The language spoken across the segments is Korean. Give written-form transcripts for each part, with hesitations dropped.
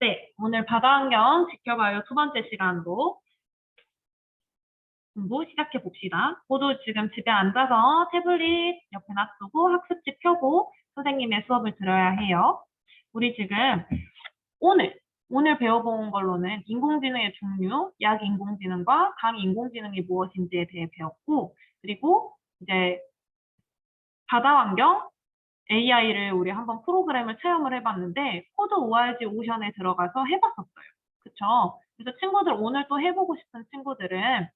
네, 오늘 바다환경 지켜봐요 두 번째 시간도 공부 시작해 봅시다. 모두 지금 집에 앉아서 태블릿 옆에 놔두고 학습지 펴고 선생님의 수업을 들어야 해요. 우리 지금 오늘, 오늘 배워본 걸로는 인공지능의 종류, 약인공지능과 강인공지능이 무엇인지에 대해 배웠고, 그리고 이제 바다환경, AI를 우리 한번 프로그램을 체험을 해봤는데 코드 ORG 오션에 들어가서 해봤었어요. 그쵸? 그래서 친구들 오늘 또 해보고 싶은 친구들은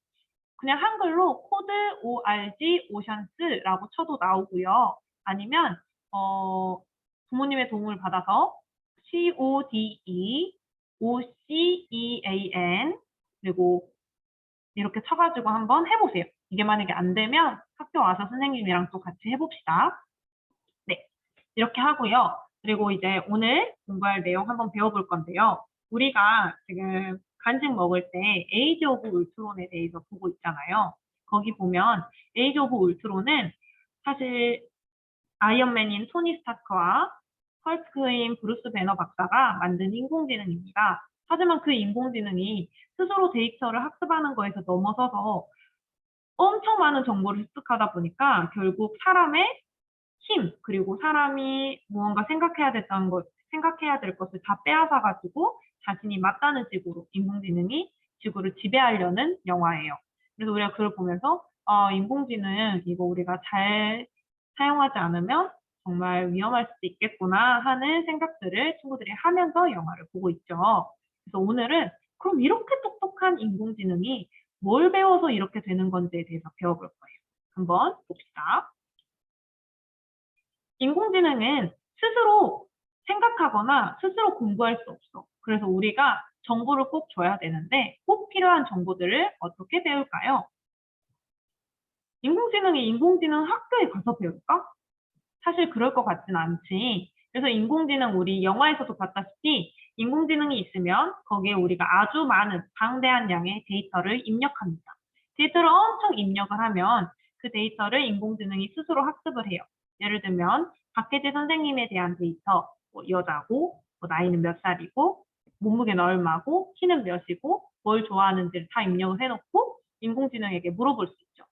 그냥 한글로 코드 ORG 오션스라고 쳐도 나오고요. 아니면 부모님의 도움을 받아서 CODE OCEAN 그리고 이렇게 쳐가지고 한번 해보세요. 이게 만약에 안 되면 학교 와서 선생님이랑 또 같이 해봅시다. 네, 이렇게 하고요. 그리고 이제 오늘 공부할 내용 한번 배워볼 건데요. 우리가 지금 간식 먹을 때 에이지 오브 울트론에 대해서 보고 있잖아요. 거기 보면 에이지 오브 울트론은 사실 아이언맨인 토니 스타크와 헐크인 브루스 배너 박사가 만든 인공지능입니다. 하지만 그 인공지능이 스스로 데이터를 학습하는 거에서 넘어서서 엄청 많은 정보를 습득하다 보니까 결국 사람의 힘, 그리고 사람이 무언가 생각해야 될 것을 다 빼앗아가지고 자신이 맞다는 식으로 인공지능이 지구를 지배하려는 영화예요. 그래서 우리가 그걸 보면서, 인공지능 이거 우리가 잘 사용하지 않으면 정말 위험할 수도 있겠구나 하는 생각들을 친구들이 하면서 영화를 보고 있죠. 그래서 오늘은 그럼 이렇게 똑똑한 인공지능이 뭘 배워서 이렇게 되는 건지에 대해서 배워볼 거예요. 한번 봅시다. 인공지능은 스스로 생각하거나 스스로 공부할 수 없어. 그래서 우리가 정보를 꼭 줘야 되는데 꼭 필요한 정보들을 어떻게 배울까요? 인공지능이 인공지능 학교에 가서 배울까? 사실 그럴 것 같진 않지. 그래서 인공지능 우리 영화에서도 봤다시피 인공지능이 있으면 거기에 우리가 아주 많은 방대한 양의 데이터를 입력합니다. 데이터를 엄청 입력을 하면 그 데이터를 인공지능이 스스로 학습을 해요. 예를 들면 박혜지 선생님에 대한 데이터, 뭐 여자고, 뭐 나이는 몇 살이고, 몸무게는 얼마고, 키는 몇이고, 뭘 좋아하는지를 다 입력을 해놓고 인공지능에게 물어볼 수 있죠.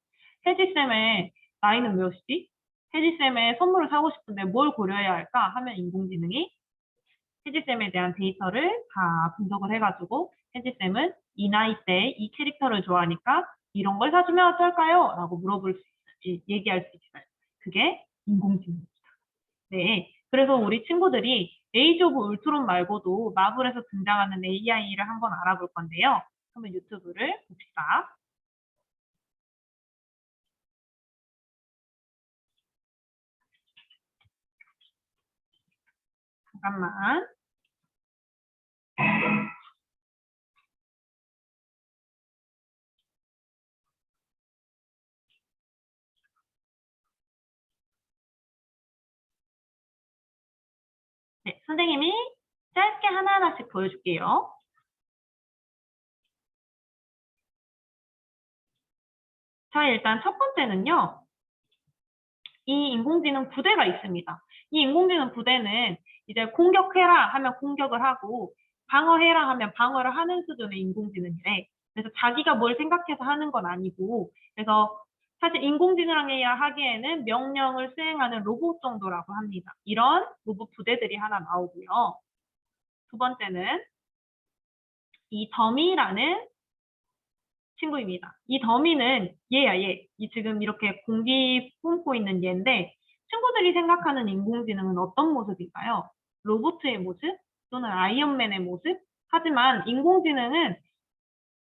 혜지쌤의 나이는 몇이지? 혜지쌤의 선물을 사고 싶은데 뭘 고려해야 할까 하면 인공지능이 혜지쌤에 대한 데이터를 다 분석을 해가지고 혜지쌤은 이 나이 때 이 캐릭터를 좋아하니까 이런 걸 사주면 어떨까요? 라고 물어볼 수 있지, 얘기할 수 있어요. 그게 인공지능입니다. 네. 그래서 우리 친구들이 에이지 오브 울트론 말고도 마블에서 등장하는 AI를 한번 알아볼 건데요. 한번 유튜브를 봅시다. 잠깐만. 네, 선생님이 짧게 하나하나씩 보여줄게요. 자, 일단 첫 번째는요. 이 인공지능 부대가 있습니다. 이 인공지능 부대는 이제 공격해라 하면 공격을 하고 방어해라 하면 방어를 하는 수준의 인공지능이래. 그래서 자기가 뭘 생각해서 하는 건 아니고 그래서 사실 인공지능이라 하기에는 명령을 수행하는 로봇 정도라고 합니다. 이런 로봇 부대들이 하나 나오고요. 두 번째는 이 더미라는 친구입니다. 이 더미는 얘야, 얘. 이 지금 이렇게 공기 뿜고 있는 얘인데 친구들이 생각하는 인공지능은 어떤 모습일까요? 로봇의 모습 또는 아이언맨의 모습? 하지만 인공지능은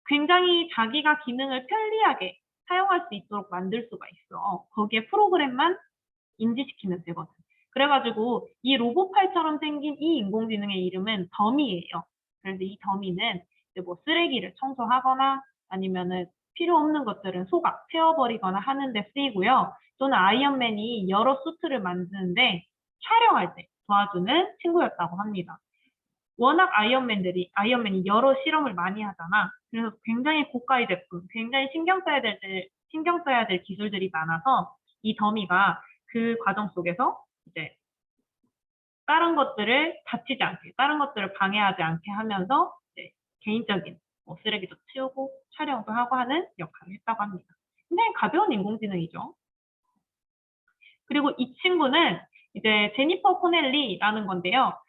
굉장히 자기가 기능을 편리하게 사용할 수 있도록 만들 수가 있어. 거기에 프로그램만 인지시키면 되거든. 그래가지고 이 로봇팔처럼 생긴 이 인공지능의 이름은 더미예요. 그래서 이 더미는 이제 뭐 쓰레기를 청소하거나 아니면은 필요 없는 것들은 속아 태워버리거나 하는 데 쓰이고요. 또는 아이언맨이 여러 수트를 만드는데 촬영할 때 도와주는 친구였다고 합니다. 워낙 아이언맨이 여러 실험을 많이 하잖아. 그래서 굉장히 고가의 제품, 굉장히 신경 써야 될 기술들이 많아서 이 더미가 그 과정 속에서 이제 다른 것들을 다치지 않게, 다른 것들을 방해하지 않게 하면서 이제 개인적인 뭐 쓰레기도 치우고 촬영도 하고 하는 역할을 했다고 합니다. 굉장히 가벼운 인공지능이죠. 그리고 이 친구는 이제 제니퍼 코넬리라는 건데요.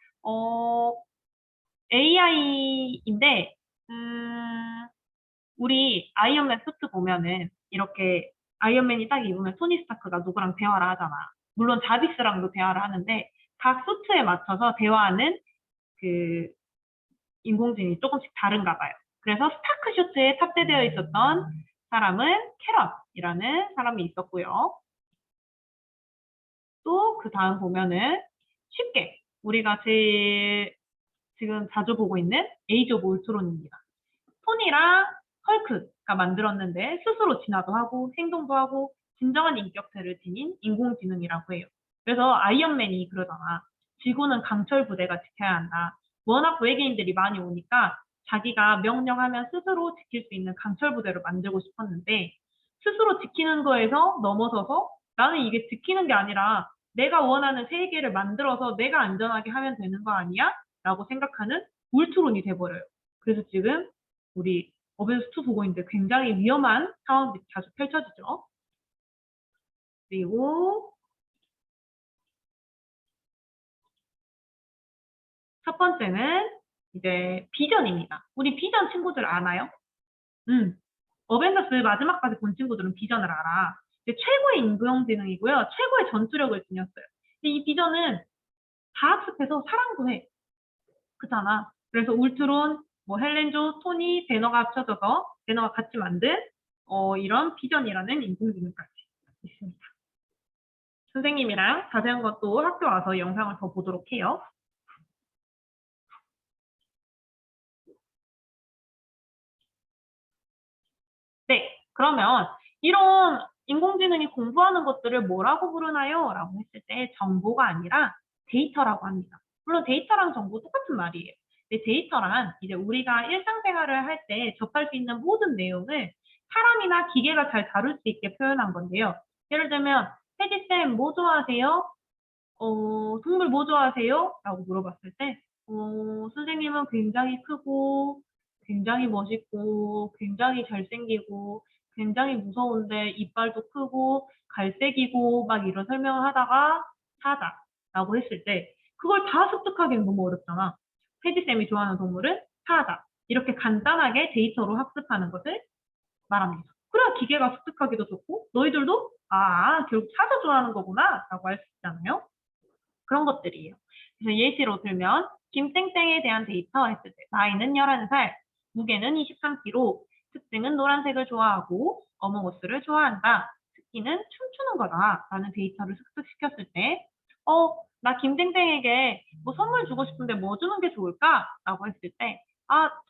AI인데, 우리 아이언맨 수트 보면은 이렇게 아이언맨이 딱 입으면 토니 스타크가 누구랑 대화를 하잖아. 물론 자비스랑도 대화를 하는데 각 수트에 맞춰서 대화하는 그 인공지능이 조금씩 다른가 봐요. 그래서 스타크 슈트에 탑재되어 있었던 사람은 캐럿이라는 사람이 있었고요. 또 그 다음 보면은 쉽게 우리가 제일 지금 자주 보고 있는 에이지 오브 울트론입니다. 토니랑 헐크가 만들었는데 스스로 진화도 하고 행동도 하고 진정한 인격체를 지닌 인공지능이라고 해요. 그래서 아이언맨이 그러잖아. 지구는 강철 부대가 지켜야 한다. 워낙 외계인들이 많이 오니까 자기가 명령하면 스스로 지킬 수 있는 강철 부대를 만들고 싶었는데 스스로 지키는 거에서 넘어서서 나는 이게 지키는 게 아니라 내가 원하는 세계를 만들어서 내가 안전하게 하면 되는 거 아니야? 라고 생각하는 울트론이 돼버려요. 그래서 지금 우리 어벤져스2 보고 있는데 굉장히 위험한 상황들이 자주 펼쳐지죠. 그리고 첫 번째는 이제 비전입니다. 우리 비전 친구들 아나요? 어벤져스 마지막까지 본 친구들은 비전을 알아. 최고의 인공지능이고요. 최고의 전투력을 지녔어요. 근데 이 비전은 다 학습해서 사랑도 해. 그렇잖아. 그래서 울트론, 뭐 헬렌조, 토니, 배너가 합쳐져서 배너가 같이 만든 이런 비전이라는 인공지능까지 있습니다. 선생님이랑 자세한 것도 학교 와서 영상을 더 보도록 해요. 네, 그러면 이런 인공지능이 공부하는 것들을 뭐라고 부르나요? 라고 했을 때 정보가 아니라 데이터라고 합니다. 물론 데이터랑 정보 똑같은 말이에요. 근데 데이터란 이제 우리가 일상생활을 할 때 접할 수 있는 모든 내용을 사람이나 기계가 잘 다룰 수 있게 표현한 건데요. 예를 들면 혜지쌤 뭐 좋아하세요? 동물 뭐 좋아하세요? 라고 물어봤을 때 선생님은 굉장히 크고 굉장히 멋있고 굉장히 잘생기고 굉장히 무서운데 이빨도 크고 갈색이고 막 이런 설명을 하다가 사자라고 했을 때 그걸 다 습득하기는 너무 어렵잖아. 혜지쌤이 좋아하는 동물은 사자. 이렇게 간단하게 데이터로 학습하는 것을 말합니다. 그래야 기계가 습득하기도 좋고 너희들도 결국 사자 좋아하는 거구나 라고 할 수 있잖아요. 그런 것들이에요. 그래서 예시로 들면 김땡땡에 대한 데이터 했을 때 나이는 11살, 무게는 23kg, 특징은 노란색을 좋아하고 어몽어스를 좋아한다. 특기는 춤추는 거다 라는 데이터를 습득시켰을 때 나 김땡땡에게 뭐 선물 주고 싶은데 뭐 주는 게 좋을까? 라고 했을 때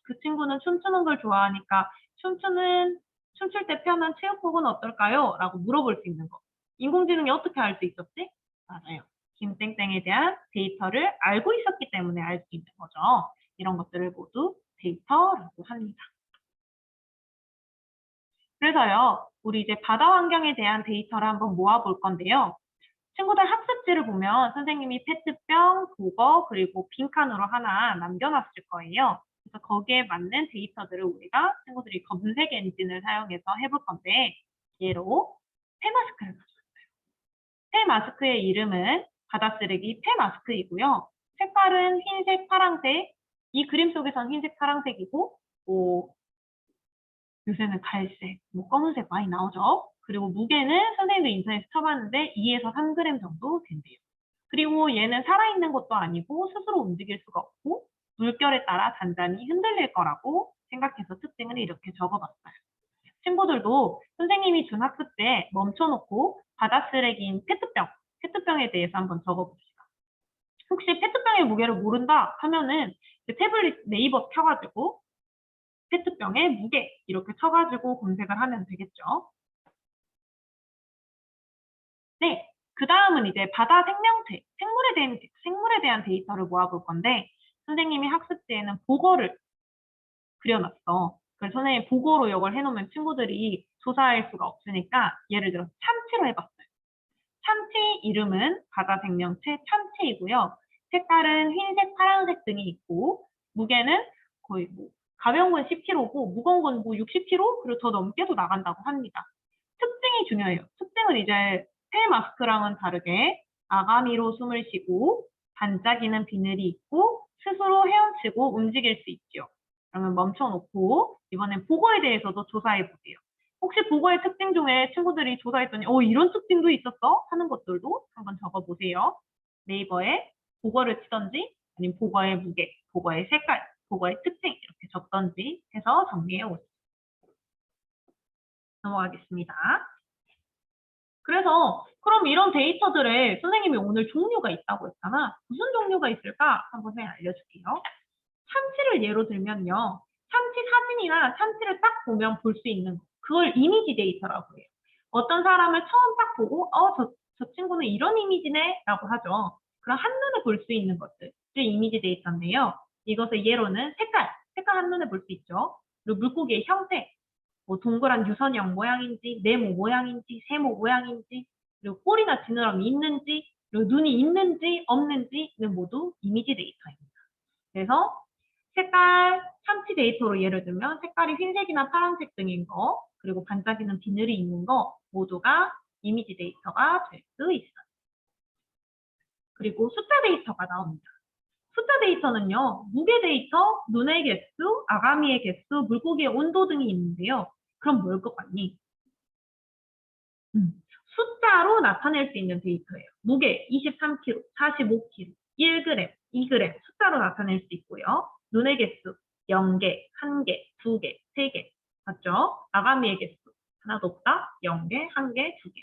그 친구는 춤추는 걸 좋아하니까 춤출 때 편한 체육복은 어떨까요? 라고 물어볼 수 있는 거. 인공지능이 어떻게 알 수 있었지? 맞아요. 김땡땡에 대한 데이터를 알고 있었기 때문에 알 수 있는 거죠. 이런 것들을 모두 데이터라고 합니다. 그래서요, 우리 이제 바다 환경에 대한 데이터를 한번 모아볼 건데요. 친구들 학습지를 보면 선생님이 페트병, 보거, 그리고 빈칸으로 하나 남겨놨을 거예요. 그래서 거기에 맞는 데이터들을 우리가 친구들이 검색 엔진을 사용해서 해볼 건데, 예로 폐마스크를 가져왔어요. 폐마스크의 이름은 바다 쓰레기 폐마스크이고요. 색깔은 흰색, 파란색, 이 그림 속에선 흰색, 파란색이고, 요새는 갈색, 검은색 많이 나오죠. 그리고 무게는 선생님도 인터넷에 쳐봤는데 2에서 3g 정도 된대요. 그리고 얘는 살아있는 것도 아니고 스스로 움직일 수가 없고 물결에 따라 단단히 흔들릴 거라고 생각해서 특징을 이렇게 적어봤어요. 친구들도 선생님이 준 학습지에 멈춰놓고 바다 쓰레기인 페트병에 대해서 한번 적어봅시다. 혹시 페트병의 무게를 모른다 하면은 태블릿 네이버 켜가지고 페트병의 무게 이렇게 쳐가지고 검색을 하면 되겠죠. 네, 그 다음은 이제 바다 생명체, 생물에 대한 데이터를 모아볼 건데 선생님이 학습지에는 보고를 그려놨어. 그래서 선생님이 보고로 이걸 해놓으면 친구들이 조사할 수가 없으니까 예를 들어서 참치로 해봤어요. 참치 이름은 바다 생명체 참치이고요. 색깔은 흰색, 파란색 등이 있고 무게는 거의 뭐 가벼운 건 10kg고 무거운 건 뭐 60kg 그리고 더 넘게도 나간다고 합니다. 특징이 중요해요. 특징은 이제 폐 마스크랑은 다르게 아가미로 숨을 쉬고 반짝이는 비늘이 있고 스스로 헤엄치고 움직일 수 있죠. 그러면 멈춰놓고 이번엔 보거에 대해서도 조사해 보세요. 혹시 보거의 특징 중에 친구들이 조사했더니 이런 특징도 있었어? 하는 것들도 한번 적어보세요. 네이버에 보거를 치던지 아니면 보거의 무게, 보거의 색깔, 보거의 특징 이렇게 적던지 해서 정리해 오세요. 넘어가겠습니다. 그래서 그럼 이런 데이터들에 선생님이 오늘 종류가 있다고 했잖아. 무슨 종류가 있을까? 한번 선생님 알려줄게요. 참치를 예로 들면요. 참치 사진이나 참치를 딱 보면 볼 수 있는 거. 그걸 이미지 데이터라고 해요. 어떤 사람을 처음 딱 보고 저 친구는 이런 이미지네 라고 하죠. 그럼 한눈에 볼 수 있는 것들이 이미지 데이터인데요. 이것의 예로는 색깔 한눈에 볼 수 있죠. 그리고 물고기의 형태, 뭐 동그란 유선형 모양인지 네모 모양인지 세모 모양인지 그리고 꼬리나 지느러미 있는지 그리고 눈이 있는지 없는지는 모두 이미지 데이터입니다. 그래서 색깔, 참치 데이터로 예를 들면 색깔이 흰색이나 파란색 등인 거 그리고 반짝이는 비늘이 있는 거 모두가 이미지 데이터가 될 수 있어요. 그리고 숫자 데이터가 나옵니다. 숫자 데이터는요. 무게 데이터, 눈의 개수, 아가미의 개수, 물고기의 온도 등이 있는데요. 그럼 뭘 것 같니? 숫자로 나타낼 수 있는 데이터예요. 무게 23kg, 45kg, 1g, 2g 숫자로 나타낼 수 있고요. 눈의 개수 0개, 1개, 2개, 3개 맞죠? 아가미의 개수 하나도 없다. 0개, 1개, 2개.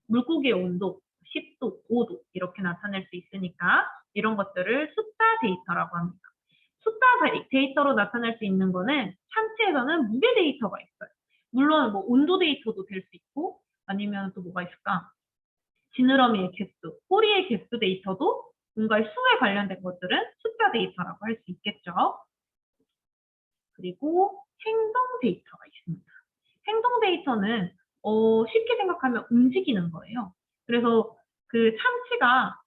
물고기의 온도 10도, 5도 이렇게 나타낼 수 있으니까 이런 것들을 숫자 데이터라고 합니다. 숫자 데이터로 나타낼 수 있는 거는 참치에서는 무게 데이터가 있어요. 물론 뭐 온도 데이터도 될 수 있고 아니면 또 뭐가 있을까? 지느러미의 개수, 꼬리의 개수 데이터도 뭔가의 수에 관련된 것들은 숫자 데이터라고 할 수 있겠죠. 그리고 행동 데이터가 있습니다. 행동 데이터는 쉽게 생각하면 움직이는 거예요. 그래서 그 참치가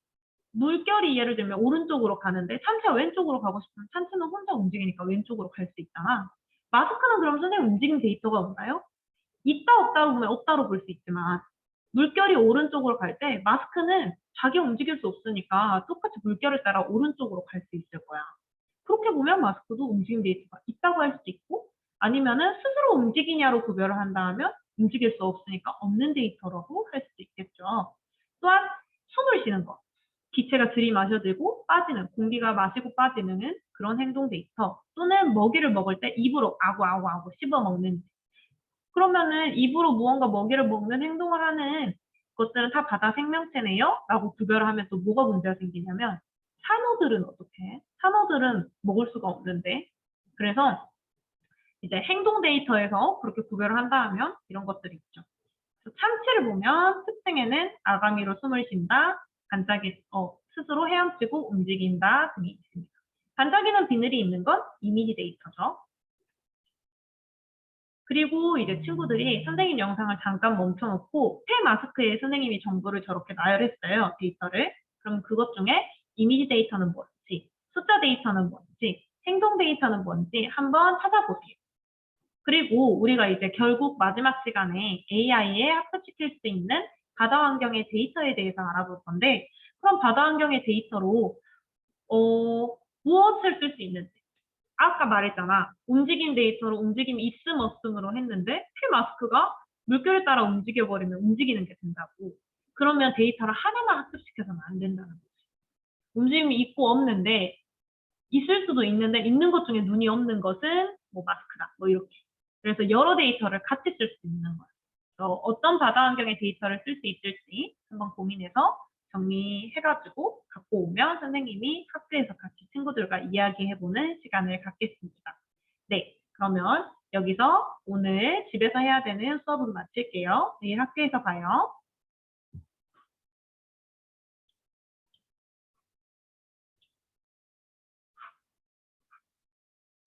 물결이 예를 들면 오른쪽으로 가는데 참치가 왼쪽으로 가고 싶으면 참치는 혼자 움직이니까 왼쪽으로 갈 수 있잖아. 마스크는 그럼 선생님 움직임 데이터가 없나요? 있다 없다로 보면 없다로 볼 수 있지만 물결이 오른쪽으로 갈 때 마스크는 자기가 움직일 수 없으니까 똑같이 물결을 따라 오른쪽으로 갈 수 있을 거야. 그렇게 보면 마스크도 움직임 데이터가 있다고 할 수도 있고 아니면은 스스로 움직이냐로 구별을 한다면 움직일 수 없으니까 없는 데이터라고 할 수도 있겠죠. 또한 숨을 쉬는 거. 기체가 들이마셔들고 빠지는, 공기가 마시고 빠지는 그런 행동 데이터 또는 먹이를 먹을 때 입으로 아구 씹어 먹는 그러면은 입으로 무언가 먹이를 먹는 행동을 하는 것들은 다 바다 생명체네요? 라고 구별을 하면 또 뭐가 문제가 생기냐면 산호들은 어떻게? 산호들은 먹을 수가 없는데 그래서 이제 행동 데이터에서 그렇게 구별을 한다 하면 이런 것들이 있죠. 참치를 보면 특징에는 아가미로 숨을 쉰다, 스스로 헤엄치고 움직인다 등이 있습니다. 반짝이는 비늘이 있는 건 이미지 데이터죠. 그리고 이제 친구들이 선생님 영상을 잠깐 멈춰놓고 폐 마스크에 선생님이 정보를 저렇게 나열했어요. 데이터를. 그럼 그것 중에 이미지 데이터는 뭔지, 숫자 데이터는 뭔지, 행동 데이터는 뭔지 한번 찾아보세요. 그리고 우리가 이제 결국 마지막 시간에 AI에 합쳐시킬 수 있는 바다 환경의 데이터에 대해서 알아볼 건데 그럼 바다 환경의 데이터로 무엇을 쓸 수 있는지 아까 말했잖아. 움직임 데이터로 움직임 있음 없음으로 했는데 피 마스크가 물결에 따라 움직여버리면 움직이는 게 된다고. 그러면 데이터를 하나만 학습시켜서는 안 된다는 거지. 움직임이 있고 없는데 있을 수도 있는데 있는 것 중에 눈이 없는 것은 뭐 마스크다. 뭐 이렇게. 그래서 여러 데이터를 같이 쓸 수 있는 거야. 어떤 바다 환경의 데이터를 쓸 수 있을지 한번 고민해서 정리해가지고 갖고 오면 선생님이 학교에서 같이 친구들과 이야기해보는 시간을 갖겠습니다. 네, 그러면 여기서 오늘 집에서 해야 되는 수업은 마칠게요. 내일 학교에서 봐요.